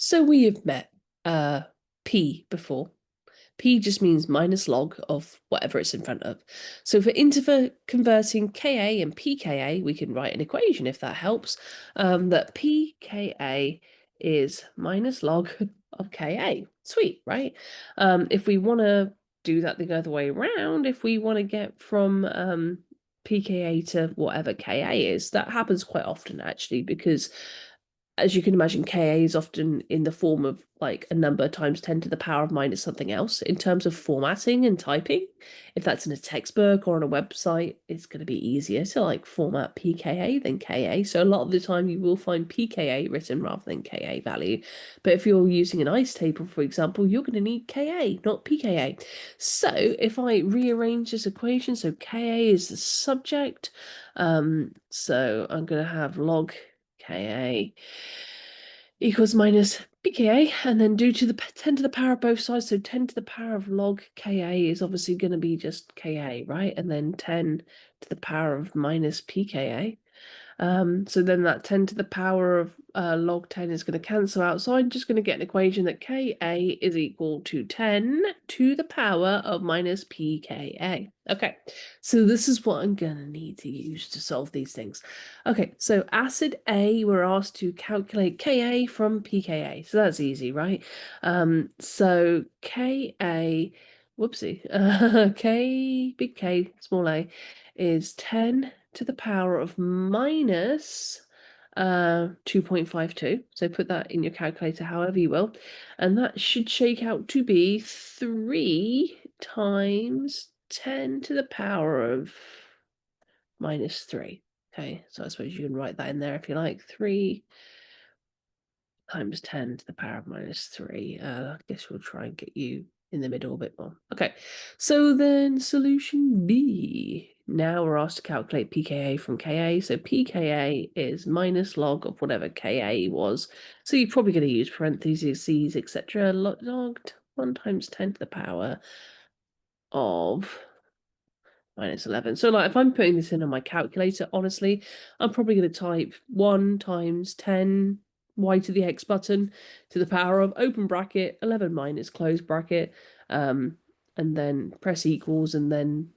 So we have met P before. P just means minus log of whatever it's in front of. So for interconverting Ka and pKa, we can write an equation if that helps, that pKa is minus log of Ka. Sweet, right? If we want to do that the other way around, if we want to get from pKa to whatever Ka is, that happens quite often actually, because as you can imagine, Ka is often in the form of like a number times 10 to the power of minus something else. In terms of formatting and typing, if that's in a textbook or on a website, it's going to be easier to like format pKa than Ka. So a lot of the time you will find pKa written rather than Ka value. But if you're using an ICE table, for example, you're going to need Ka, not pKa. So if I rearrange this equation, so Ka is the subject, so I'm going to have log Ka equals minus pKa, and then do to the 10 to the power of both sides. So 10 to the power of log Ka is obviously going to be just Ka, right? And then 10 to the power of minus pKa. So then that 10 to the power of log 10 is going to cancel out. So I'm just going to get an equation that Ka is equal to 10 to the power of minus pKa. Okay, so this is what I'm going to need to use to solve these things. Okay, so acid A, we're asked to calculate Ka from pKa. So that's easy, right? So Ka, whoopsie, K, big K, small a, is 10 to the power of minus 2.52. So put that in your calculator however you will. And that should shake out to be 3 times 10 to the power of minus 3. Okay, so I suppose you can write that in there if you like. 3 times 10 to the power of minus 3. I guess we'll try and get you in the middle a bit more. Okay, so then solution B. Now we're asked to calculate pKa from Ka. So pKa is minus log of whatever Ka was. So you're probably going to use parentheses, etc. Log 1 times 10 to the power of minus 11. So like if I'm putting this in on my calculator, honestly, I'm probably going to type 1 times 10 y to the x button to the power of open bracket 11 minus close bracket, and then press equals and then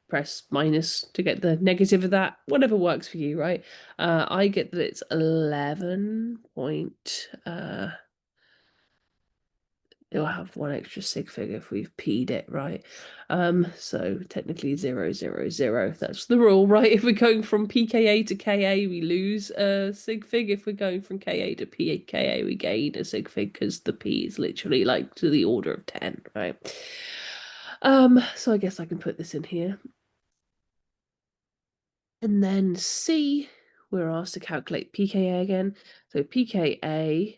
press minus to get the negative of that, whatever works for you, right? I get that it's 11 point it'll have one extra sig fig if we've p'd it, right? So technically 0, 0, 0. That's the rule, right? If we're going from pKa to Ka, we lose a sig fig. If we're going from Ka to pKa, we gain a sig fig because the p is literally like to the order of 10, right? So I guess I can put this in here. And then C, we're asked to calculate pKa again. So pKa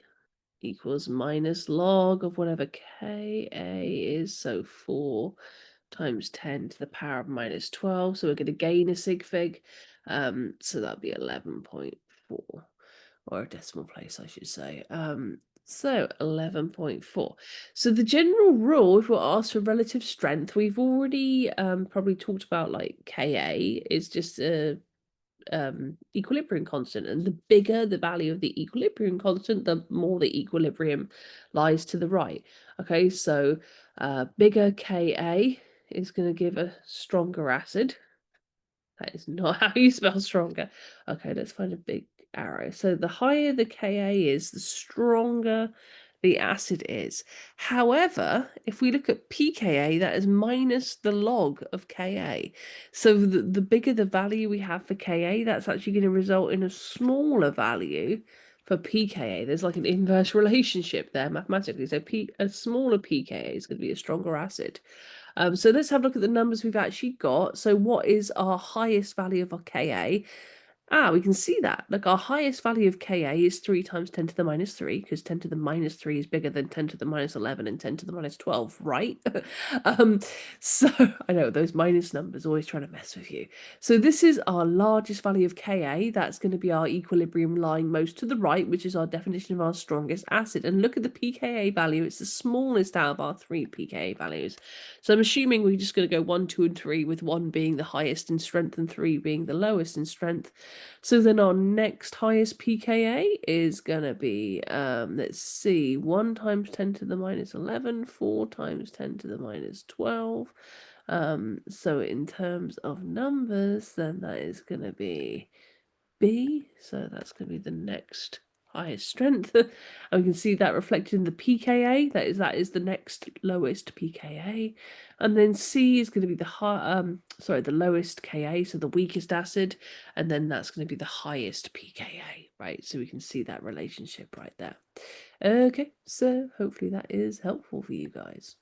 equals minus log of whatever Ka is, so 4 times 10 to the power of minus 12. So we're going to gain a sig fig. So that'll be 11.4, or a decimal place, I should say. So 11.4. So the general rule, if we're asked for relative strength, we've already probably talked about like Ka is just a equilibrium constant, and the bigger the value of the equilibrium constant, the more the equilibrium lies to the right. Okay, so bigger Ka is going to give a stronger acid. That is not how you spell stronger. Okay, let's find a big arrow. So the higher the Ka is, the stronger the acid is. However, if we look at pKa, that is minus the log of Ka. So the bigger the value we have for Ka, that's actually going to result in a smaller value for pKa. There's like an inverse relationship there mathematically. So a smaller pKa is going to be a stronger acid. So let's have a look at the numbers we've actually got. So what is our highest value of our Ka? We can see that. Like our highest value of Ka is 3 times 10 to the minus 3, because 10 to the minus 3 is bigger than 10 to the minus 11 and 10 to the minus 12, right? So I know those minus numbers always trying to mess with you. So this is our largest value of Ka. That's going to be our equilibrium lying most to the right, which is our definition of our strongest acid. And look at the pKa value. It's the smallest out of our 3 pKa values. So I'm assuming we're just going to go 1, 2, and 3, with 1 being the highest in strength and 3 being the lowest in strength. So then our next highest pKa is gonna be, let's see, 1 times 10 to the minus 11, 4 times 10 to the minus 12. So in terms of numbers, then that is gonna be B, so that's gonna be the next highest strength. And we can see that reflected in the pKa, that is the next lowest pKa. And then C is gonna be the lowest Ka, so the weakest acid, and then that's gonna be the highest pKa, right? So we can see that relationship right there. Okay, so hopefully that is helpful for you guys.